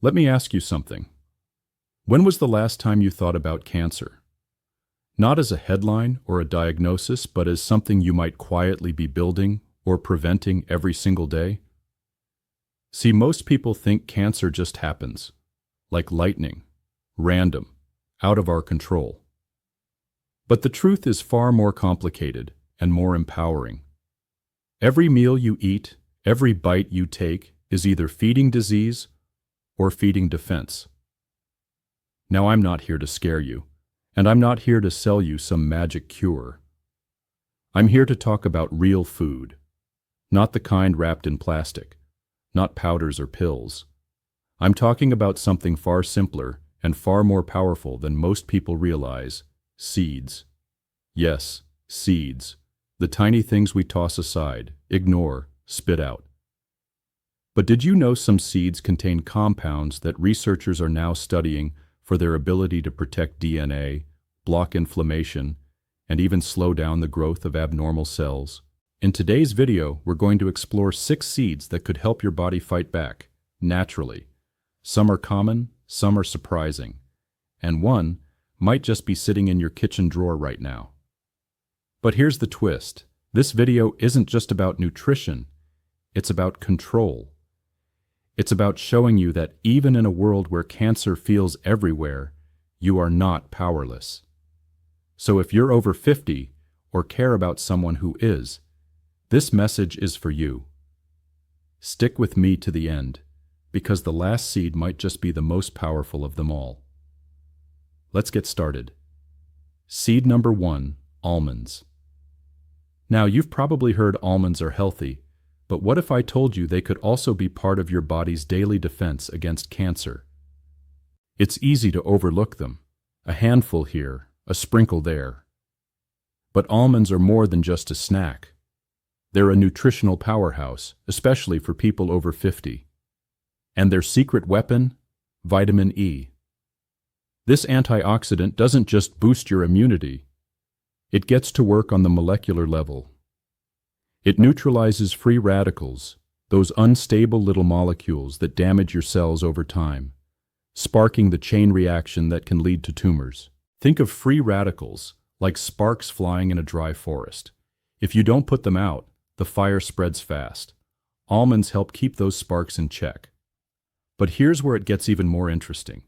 Let me ask you something. When was the last time you thought about cancer? Not as a headline or a diagnosis, but as something you might quietly be building or preventing every single day? See, most people think cancer just happens, like lightning, random, out of our control. But the truth is far more complicated and more empowering. Every meal you eat, every bite you take, is either feeding disease or feeding defense. Now, I'm not here to scare you, and I'm not here to sell you some magic cure. I'm here to talk about real food, not the kind wrapped in plastic, not powders or pills. I'm talking about something far simpler and far more powerful than most people realize: seeds. Yes, seeds. The tiny things we toss aside, ignore, spit out. But did you know some seeds contain compounds that researchers are now studying for their ability to protect DNA, block inflammation, and even slow down the growth of abnormal cells? In today's video, we're going to explore 6 seeds that could help your body fight back, naturally. Some are common, some are surprising, and one might just be sitting in your kitchen drawer right now. But here's the twist. This video isn't just about nutrition, it's about control. It's about showing you that even in a world where cancer feels everywhere, you are not powerless. So if you're over 50 or care about someone who is, this message is for you. Stick with me to the end, because the last seed might just be the most powerful of them all. Let's get started. Seed number 1, almonds. Now, you've probably heard almonds are healthy, but what if I told you they could also be part of your body's daily defense against cancer? It's easy to overlook them. A handful here, a sprinkle there. But almonds are more than just a snack. They're a nutritional powerhouse, especially for people over 50. And their secret weapon? Vitamin E. This antioxidant doesn't just boost your immunity. It gets to work on the molecular level. It neutralizes free radicals, those unstable little molecules that damage your cells over time, sparking the chain reaction that can lead to tumors. Think of free radicals like sparks flying in a dry forest. If you don't put them out, the fire spreads fast. Almonds help keep those sparks in check. But here's where it gets even more interesting.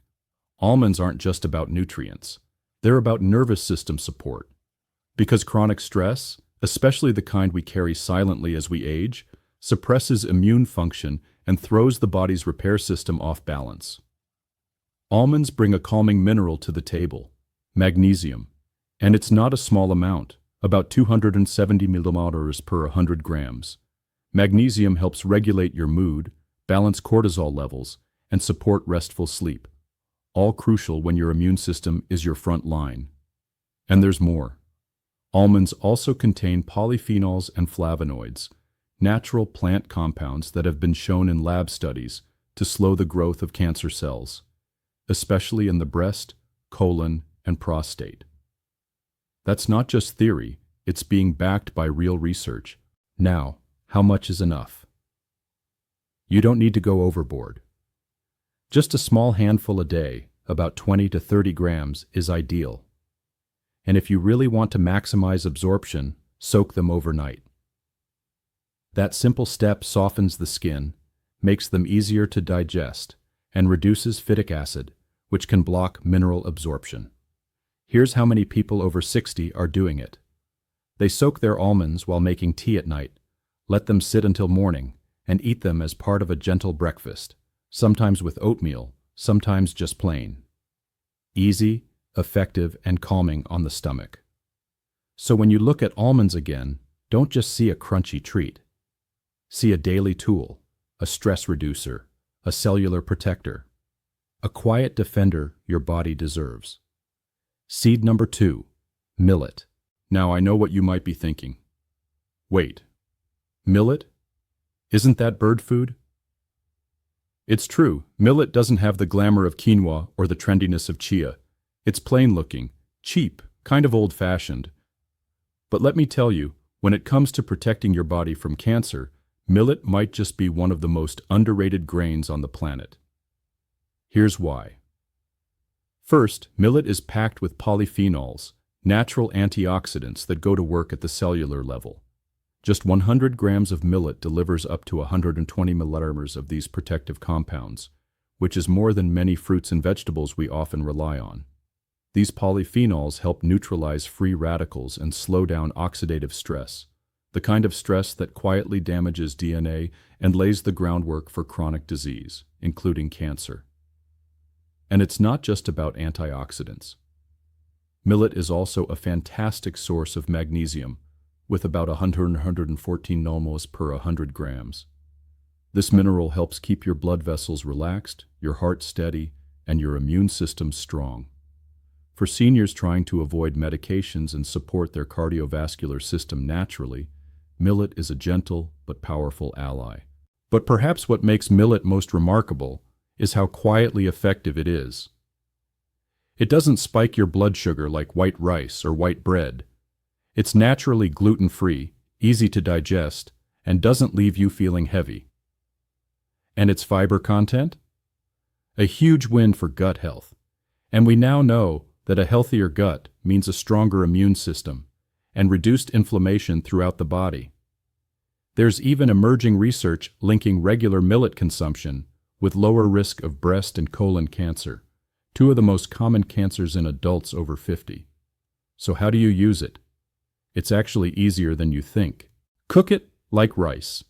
Almonds aren't just about nutrients. They're about nervous system support. Because chronic stress, especially the kind we carry silently as we age, suppresses immune function and throws the body's repair system off balance. Almonds bring a calming mineral to the table, magnesium, and it's not a small amount, about 270 millimoles per 100 grams. Magnesium helps regulate your mood, balance cortisol levels, and support restful sleep, all crucial when your immune system is your front line. And there's more. Almonds also contain polyphenols and flavonoids, natural plant compounds that have been shown in lab studies to slow the growth of cancer cells, especially in the breast, colon, and prostate. That's not just theory, it's being backed by real research. Now, how much is enough? You don't need to go overboard. Just a small handful a day, about 20 to 30 grams, is ideal. And if you really want to maximize absorption, soak them overnight. That simple step softens the skin, makes them easier to digest, and reduces phytic acid, which can block mineral absorption. Here's how many people over 60 are doing it. They soak their almonds while making tea at night, let them sit until morning, and eat them as part of a gentle breakfast, sometimes with oatmeal, sometimes just plain. Easy, effective, and calming on the stomach. So when you look at almonds again, don't just see a crunchy treat. See a daily tool, a stress reducer, a cellular protector, a quiet defender your body deserves. Seed number 2, millet. Now I know what you might be thinking. Wait, millet? Isn't that bird food? It's true, millet doesn't have the glamour of quinoa or the trendiness of chia. It's plain looking, cheap, kind of old-fashioned. But let me tell you, when it comes to protecting your body from cancer, millet might just be one of the most underrated grains on the planet. Here's why. First, millet is packed with polyphenols, natural antioxidants that go to work at the cellular level. Just 100 grams of millet delivers up to 120 milliliters of these protective compounds, which is more than many fruits and vegetables we often rely on. These polyphenols help neutralize free radicals and slow down oxidative stress, the kind of stress that quietly damages DNA and lays the groundwork for chronic disease, including cancer. And it's not just about antioxidants. Millet is also a fantastic source of magnesium, with about 114 nanomoles per 100 grams. This mineral helps keep your blood vessels relaxed, your heart steady, and your immune system strong. For seniors trying to avoid medications and support their cardiovascular system naturally, millet is a gentle but powerful ally. But perhaps what makes millet most remarkable is how quietly effective it is. It doesn't spike your blood sugar like white rice or white bread. It's naturally gluten-free, easy to digest, and doesn't leave you feeling heavy. And its fiber content? A huge win for gut health. And we now know that a healthier gut means a stronger immune system and reduced inflammation throughout the body. There's even emerging research linking regular millet consumption with lower risk of breast and colon cancer, two of the most common cancers in adults over 50. So how do you use it? It's actually easier than you think. Cook it like rice.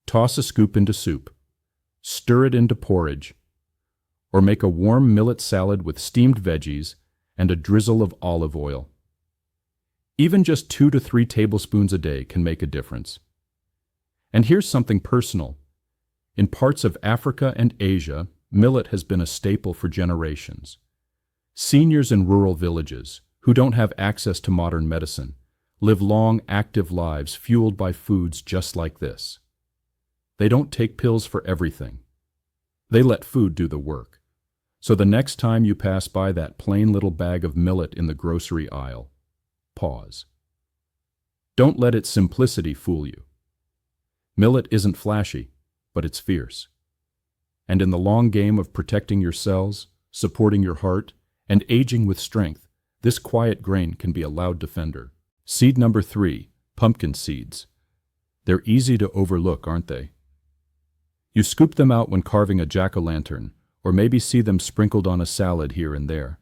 Toss a scoop into soup. Stir it into porridge. Or make a warm millet salad with steamed veggies and a drizzle of olive oil. Even just 2 to 3 tablespoons a day can make a difference. And here's something personal. In parts of Africa and Asia, millet has been a staple for generations. Seniors in rural villages, who don't have access to modern medicine, live long, active lives fueled by foods just like this. They don't take pills for everything. They let food do the work. So the next time you pass by that plain little bag of millet in the grocery aisle, pause. Don't let its simplicity fool you. Millet isn't flashy, but it's fierce. And in the long game of protecting your cells, supporting your heart, and aging with strength, this quiet grain can be a loud defender. Seed number 3, pumpkin seeds. They're easy to overlook, aren't they? You scoop them out when carving a jack-o'-lantern, or maybe see them sprinkled on a salad here and there.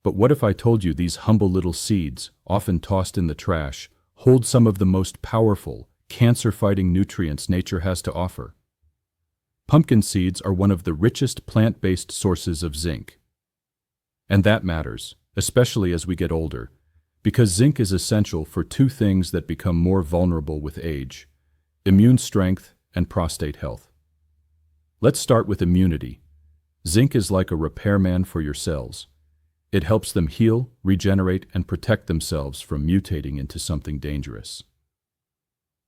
But what if I told you these humble little seeds, often tossed in the trash, hold some of the most powerful, cancer-fighting nutrients nature has to offer? Pumpkin seeds are one of the richest plant-based sources of zinc. And that matters, especially as we get older, because zinc is essential for 2 things that become more vulnerable with age: immune strength and prostate health. Let's start with immunity. Zinc is like a repairman for your cells. It helps them heal, regenerate, and protect themselves from mutating into something dangerous.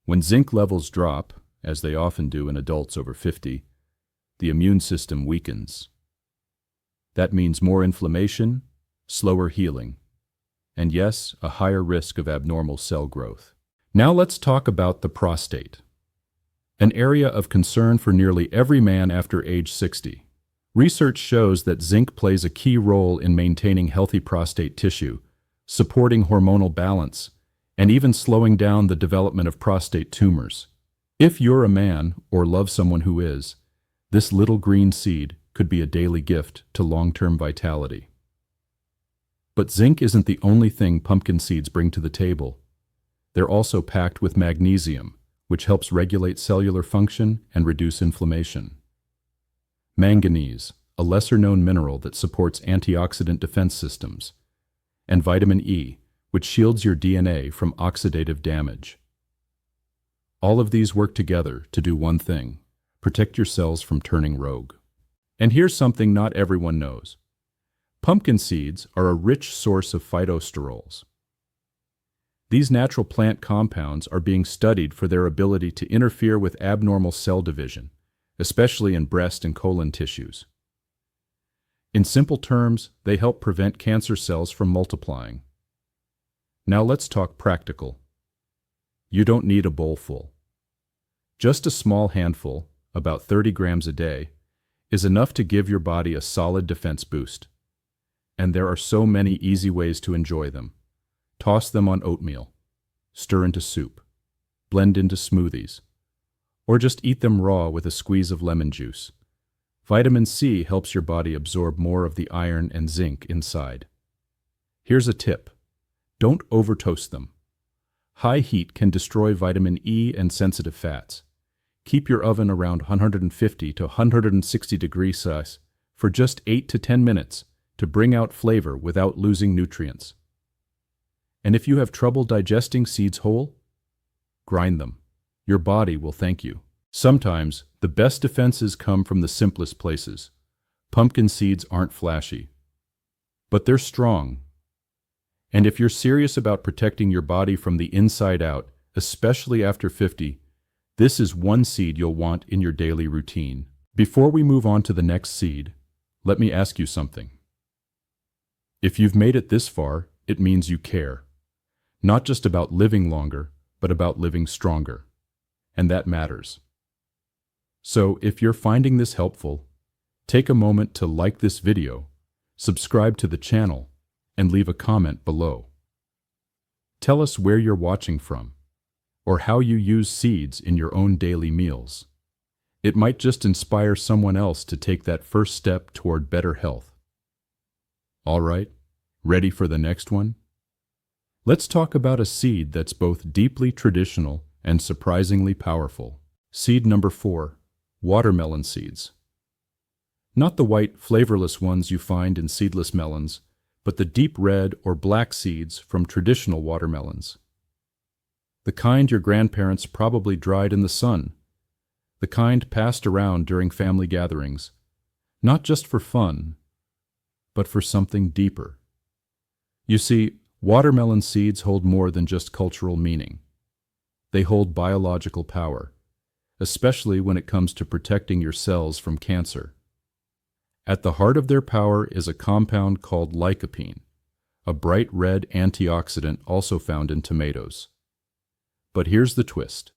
When zinc levels drop, as they often do in adults over 50, the immune system weakens. That means more inflammation, slower healing, and yes, a higher risk of abnormal cell growth. Now let's talk about the prostate, an area of concern for nearly every man after age 60. Research shows that zinc plays a key role in maintaining healthy prostate tissue, supporting hormonal balance, and even slowing down the development of prostate tumors. If you're a man or love someone who is, this little green seed could be a daily gift to long-term vitality. But zinc isn't the only thing pumpkin seeds bring to the table. They're also packed with magnesium, which helps regulate cellular function and reduce inflammation. Manganese, a lesser-known mineral that supports antioxidant defense systems. And vitamin E, which shields your DNA from oxidative damage. All of these work together to do one thing: protect your cells from turning rogue. And here's something not everyone knows. Pumpkin seeds are a rich source of phytosterols. These natural plant compounds are being studied for their ability to interfere with abnormal cell division, especially in breast and colon tissues. In simple terms, they help prevent cancer cells from multiplying. Now let's talk practical. You don't need a bowl full. Just a small handful, about 30 grams a day, is enough to give your body a solid defense boost. And there are so many easy ways to enjoy them. Toss them on oatmeal, stir into soup, blend into smoothies, or just eat them raw with a squeeze of lemon juice. Vitamin C helps your body absorb more of the iron and zinc inside. Here's a tip: don't over-toast them. High heat can destroy vitamin E and sensitive fats. Keep your oven around 150 to 160 degrees Celsius for just 8 to 10 minutes to bring out flavor without losing nutrients. And if you have trouble digesting seeds whole, grind them. Your body will thank you. Sometimes, the best defenses come from the simplest places. Pumpkin seeds aren't flashy, but they're strong. And if you're serious about protecting your body from the inside out, especially after 50, this is one seed you'll want in your daily routine. Before we move on to the next seed, let me ask you something. If you've made it this far, it means you care. Not just about living longer, but about living stronger. And that matters. So, if you're finding this helpful, take a moment to like this video, subscribe to the channel, and leave a comment below. Tell us where you're watching from, or how you use seeds in your own daily meals. It might just inspire someone else to take that first step toward better health. All right, ready for the next one? Let's talk about a seed that's both deeply traditional and surprisingly powerful. Seed number 4, watermelon seeds. Not the white, flavorless ones you find in seedless melons, but the deep red or black seeds from traditional watermelons. The kind your grandparents probably dried in the sun. The kind passed around during family gatherings, not just for fun, but for something deeper. You see, watermelon seeds hold more than just cultural meaning. They hold biological power, especially when it comes to protecting your cells from cancer. At the heart of their power is a compound called lycopene, a bright red antioxidant also found in tomatoes. But here's the twist.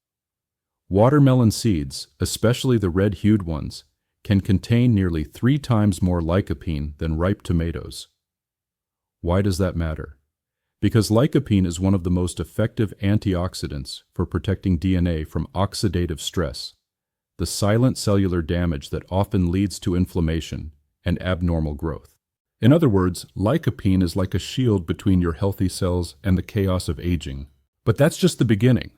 Watermelon seeds, especially the red-hued ones, can contain nearly 3 times more lycopene than ripe tomatoes. Why does that matter? Because lycopene is one of the most effective antioxidants for protecting DNA from oxidative stress, the silent cellular damage that often leads to inflammation and abnormal growth. In other words, lycopene is like a shield between your healthy cells and the chaos of aging. But that's just the beginning.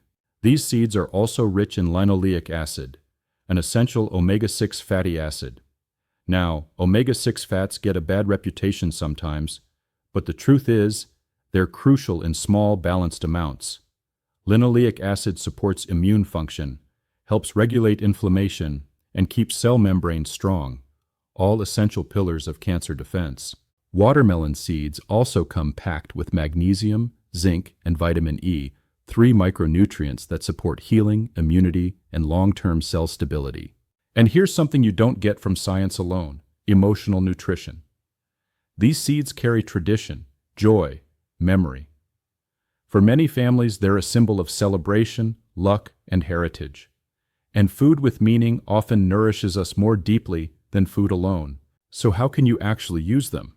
These seeds are also rich in linoleic acid, an essential omega-6 fatty acid. Now, omega-6 fats get a bad reputation sometimes, but the truth is, they're crucial in small, balanced amounts. Linoleic acid supports immune function, helps regulate inflammation, and keeps cell membranes strong, all essential pillars of cancer defense. Watermelon seeds also come packed with magnesium, zinc, and vitamin E, 3 micronutrients that support healing, immunity, and long-term cell stability. And here's something you don't get from science alone: emotional nutrition. These seeds carry tradition, joy, memory. For many families, they're a symbol of celebration, luck, and heritage. And food with meaning often nourishes us more deeply than food alone. So how can you actually use them?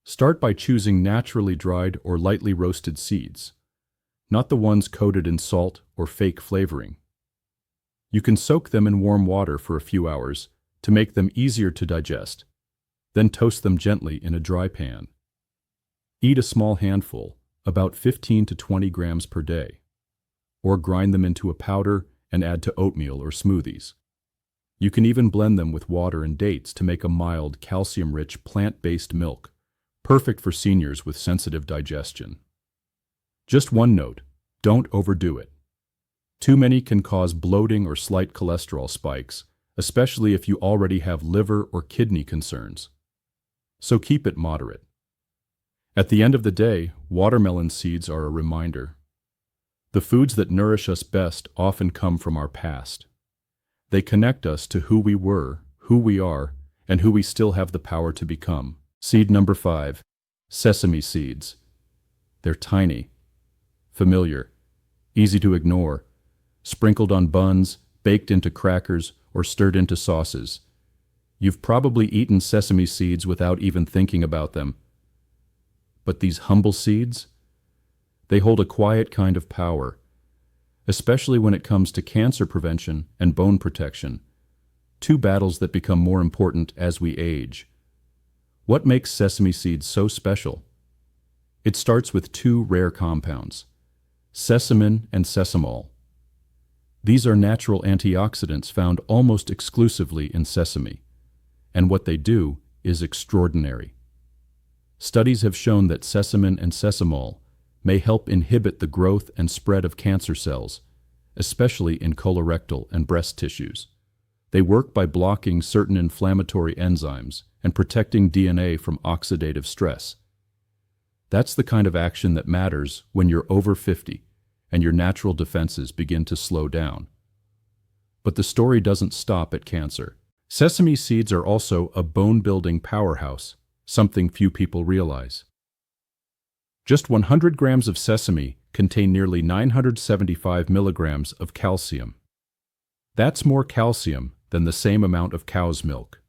Start by choosing naturally dried or lightly roasted seeds, not the ones coated in salt or fake flavoring. You can soak them in warm water for a few hours to make them easier to digest, then toast them gently in a dry pan. Eat a small handful, about 15 to 20 grams per day, or grind them into a powder and add to oatmeal or smoothies. You can even blend them with water and dates to make a mild, calcium-rich, plant-based milk, perfect for seniors with sensitive digestion. Just one note: don't overdo it. Too many can cause bloating or slight cholesterol spikes, especially if you already have liver or kidney concerns. So keep it moderate. At the end of the day, watermelon seeds are a reminder. The foods that nourish us best often come from our past. They connect us to who we were, who we are, and who we still have the power to become. Seed number 5, sesame seeds. They're tiny, familiar, easy to ignore, sprinkled on buns, baked into crackers, or stirred into sauces. You've probably eaten sesame seeds without even thinking about them. But these humble seeds? They hold a quiet kind of power, especially when it comes to cancer prevention and bone protection, two battles that become more important as we age. What makes sesame seeds so special? It starts with two rare compounds, sesamin and sesamol. These are natural antioxidants found almost exclusively in sesame, and what they do is extraordinary. Studies have shown that sesamin and sesamol may help inhibit the growth and spread of cancer cells, especially in colorectal and breast tissues. They work by blocking certain inflammatory enzymes and protecting DNA from oxidative stress. That's the kind of action that matters when you're over 50 and your natural defenses begin to slow down. But the story doesn't stop at cancer. Sesame seeds are also a bone-building powerhouse, something few people realize. Just 100 grams of sesame contain nearly 975 milligrams of calcium. That's more calcium than the same amount of cow's milk.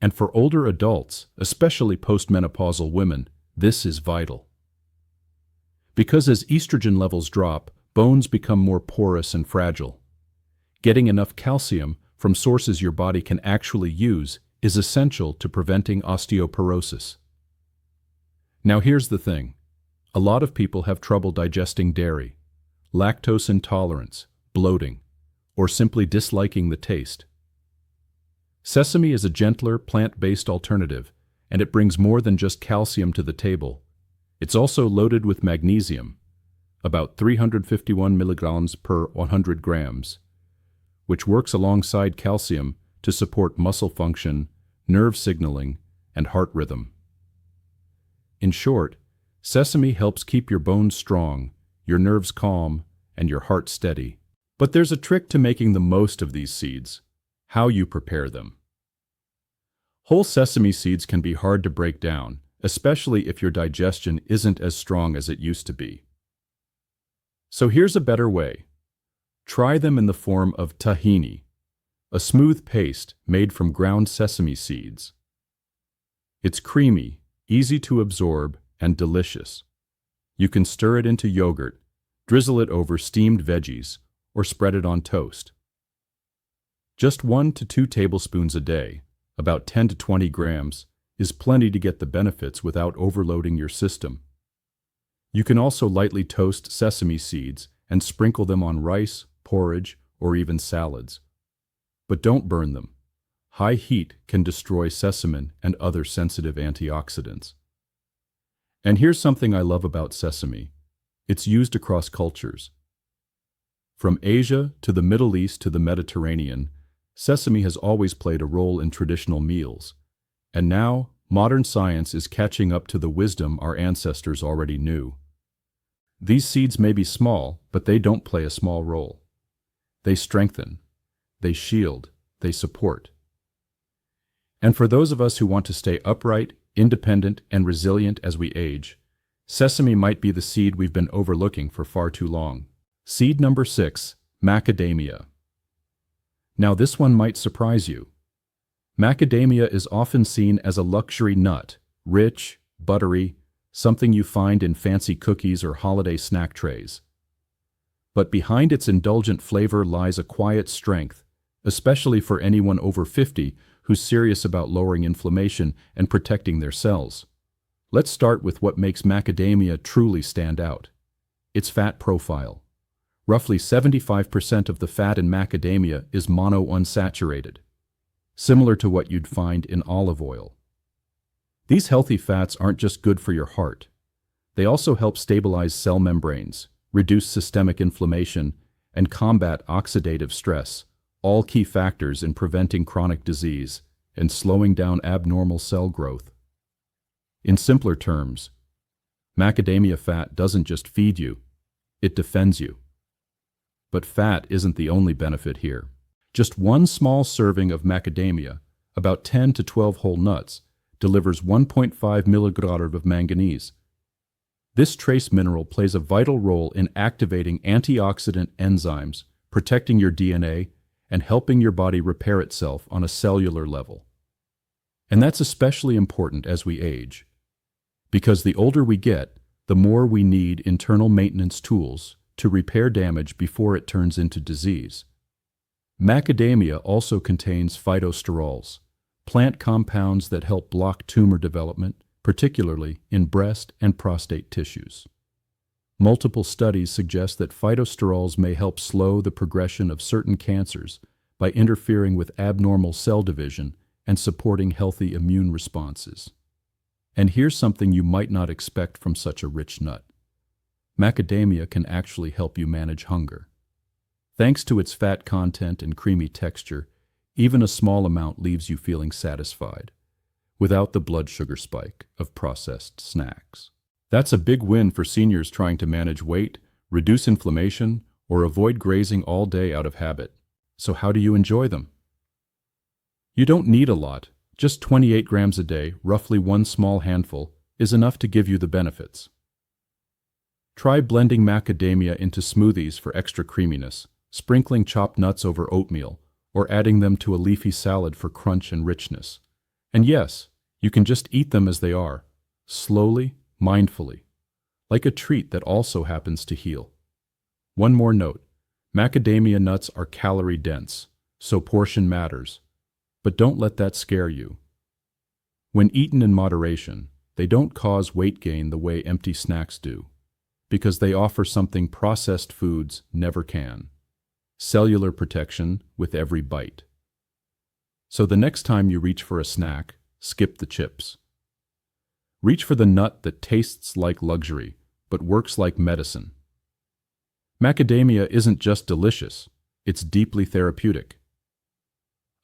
And for older adults, especially postmenopausal women, this is vital. Because as estrogen levels drop, bones become more porous and fragile. Getting enough calcium from sources your body can actually use is essential to preventing osteoporosis. Now here's the thing. A lot of people have trouble digesting dairy, lactose intolerance, bloating, or simply disliking the taste. Sesame is a gentler, plant-based alternative, and it brings more than just calcium to the table. It's also loaded with magnesium, about 351 milligrams per 100 grams, which works alongside calcium to support muscle function, nerve signaling, and heart rhythm. In short, sesame helps keep your bones strong, your nerves calm, and your heart steady. But there's a trick to making the most of these seeds: how you prepare them. Whole sesame seeds can be hard to break down, especially if your digestion isn't as strong as it used to be. So here's a better way. Try them in the form of tahini, a smooth paste made from ground sesame seeds. It's creamy, easy to absorb, and delicious. You can stir it into yogurt, drizzle it over steamed veggies, or spread it on toast. Just 1 to 2 tablespoons a day, about 10 to 20 grams, is plenty to get the benefits without overloading your system. You can also lightly toast sesame seeds and sprinkle them on rice, porridge, or even salads. But don't burn them. High heat can destroy sesamin and other sensitive antioxidants. And here's something I love about sesame. It's used across cultures. From Asia to the Middle East to the Mediterranean, sesame has always played a role in traditional meals. And now, modern science is catching up to the wisdom our ancestors already knew. These seeds may be small, but they don't play a small role. They strengthen, they shield, they support. And for those of us who want to stay upright, independent, and resilient as we age, sesame might be the seed we've been overlooking for far too long. Seed number 6, macadamia. Now this one might surprise you. Macadamia is often seen as a luxury nut, rich, buttery, something you find in fancy cookies or holiday snack trays. But behind its indulgent flavor lies a quiet strength, especially for anyone over 50 who's serious about lowering inflammation and protecting their cells. Let's start with what makes macadamia truly stand out: its fat profile. Roughly 75% of the fat in macadamia is monounsaturated, similar to what you'd find in olive oil. These healthy fats aren't just good for your heart. They also help stabilize cell membranes, reduce systemic inflammation, and combat oxidative stress, all key factors in preventing chronic disease and slowing down abnormal cell growth. In simpler terms, macadamia fat doesn't just feed you, it defends you. But fat isn't the only benefit here. Just one small serving of macadamia, about 10 to 12 whole nuts, delivers 1.5 milligrams of manganese. This trace mineral plays a vital role in activating antioxidant enzymes, protecting your DNA, and helping your body repair itself on a cellular level. And that's especially important as we age, because the older we get, the more we need internal maintenance tools to repair damage before it turns into disease. Macadamia also contains phytosterols, plant compounds that help block tumor development, particularly in breast and prostate tissues. Multiple studies suggest that phytosterols may help slow the progression of certain cancers by interfering with abnormal cell division and supporting healthy immune responses. And here's something you might not expect from such a rich nut. Macadamia can actually help you manage hunger. Thanks to its fat content and creamy texture, even a small amount leaves you feeling satisfied, without the blood sugar spike of processed snacks. That's a big win for seniors trying to manage weight, reduce inflammation, or avoid grazing all day out of habit. So how do you enjoy them? You don't need a lot. Just 28 grams a day, roughly one small handful, is enough to give you the benefits. Try blending macadamia into smoothies for extra creaminess, sprinkling chopped nuts over oatmeal, or adding them to a leafy salad for crunch and richness. And yes, you can just eat them as they are, slowly, mindfully, like a treat that also happens to heal. One more note, macadamia nuts are calorie dense, so portion matters, but don't let that scare you. When eaten in moderation, they don't cause weight gain the way empty snacks do, because they offer something processed foods never can: cellular protection with every bite. So the next time you reach for a snack, skip the chips. Reach for the nut that tastes like luxury, but works like medicine. Macadamia isn't just delicious, it's deeply therapeutic.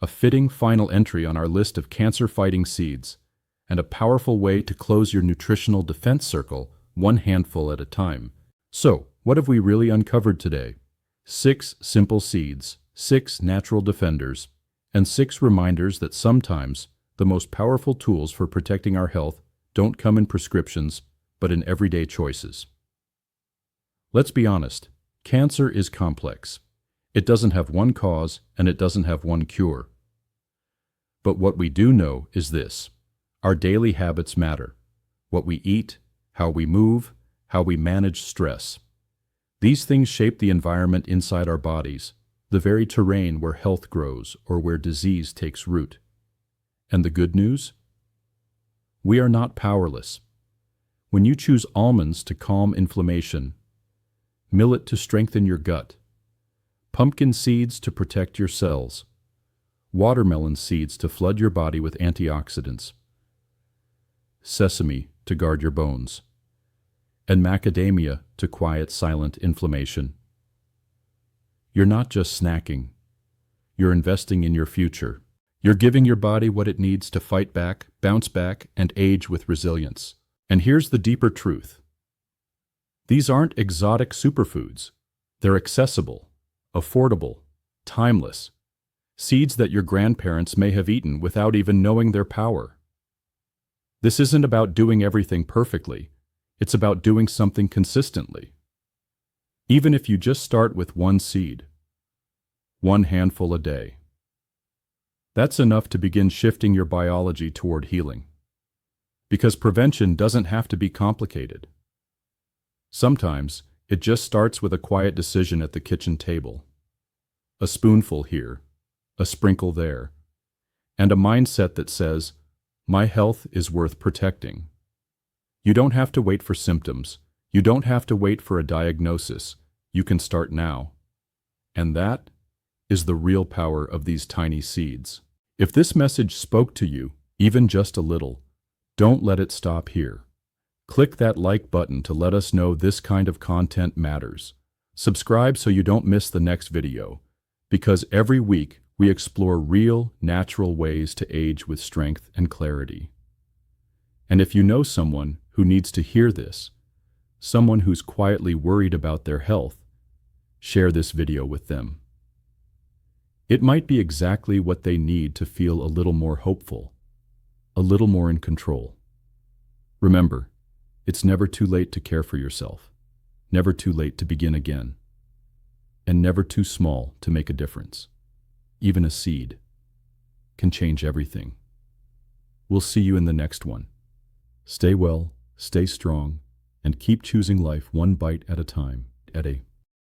A fitting final entry on our list of cancer-fighting seeds, and a powerful way to close your nutritional defense circle one handful at a time. So, what have we really uncovered today? 6 simple seeds, 6 natural defenders, and 6 reminders that sometimes the most powerful tools for protecting our health don't come in prescriptions, but in everyday choices. Let's be honest, cancer is complex. It doesn't have one cause, and it doesn't have one cure. But what we do know is this: our daily habits matter. What we eat, how we move, how we manage stress. These things shape the environment inside our bodies, the very terrain where health grows or where disease takes root. And the good news? We are not powerless. When you choose almonds to calm inflammation, millet to strengthen your gut, pumpkin seeds to protect your cells, watermelon seeds to flood your body with antioxidants, sesame to guard your bones, and macadamia to quiet silent inflammation, you're not just snacking. You're investing in your future. You're giving your body what it needs to fight back, bounce back, and age with resilience. And here's the deeper truth. These aren't exotic superfoods. They're accessible, affordable, timeless. Seeds that your grandparents may have eaten without even knowing their power. This isn't about doing everything perfectly. It's about doing something consistently. Even if you just start with one seed, one handful a day. That's enough to begin shifting your biology toward healing. Because prevention doesn't have to be complicated. Sometimes, it just starts with a quiet decision at the kitchen table. A spoonful here, a sprinkle there, and a mindset that says, my health is worth protecting. You don't have to wait for symptoms. You don't have to wait for a diagnosis. You can start now. And that is the real power of these tiny seeds. If this message spoke to you, even just a little, don't let it stop here. Click that like button to let us know this kind of content matters. Subscribe so you don't miss the next video, because every week we explore real, natural ways to age with strength and clarity. And if you know someone who needs to hear this, someone who's quietly worried about their health, share this video with them. It might be exactly what they need to feel a little more hopeful, a little more in control. Remember, it's never too late to care for yourself, never too late to begin again, and never too small to make a difference. even a seed, can change everything. We'll see you in the next one. Stay well, stay strong, and keep choosing life one bite at a time.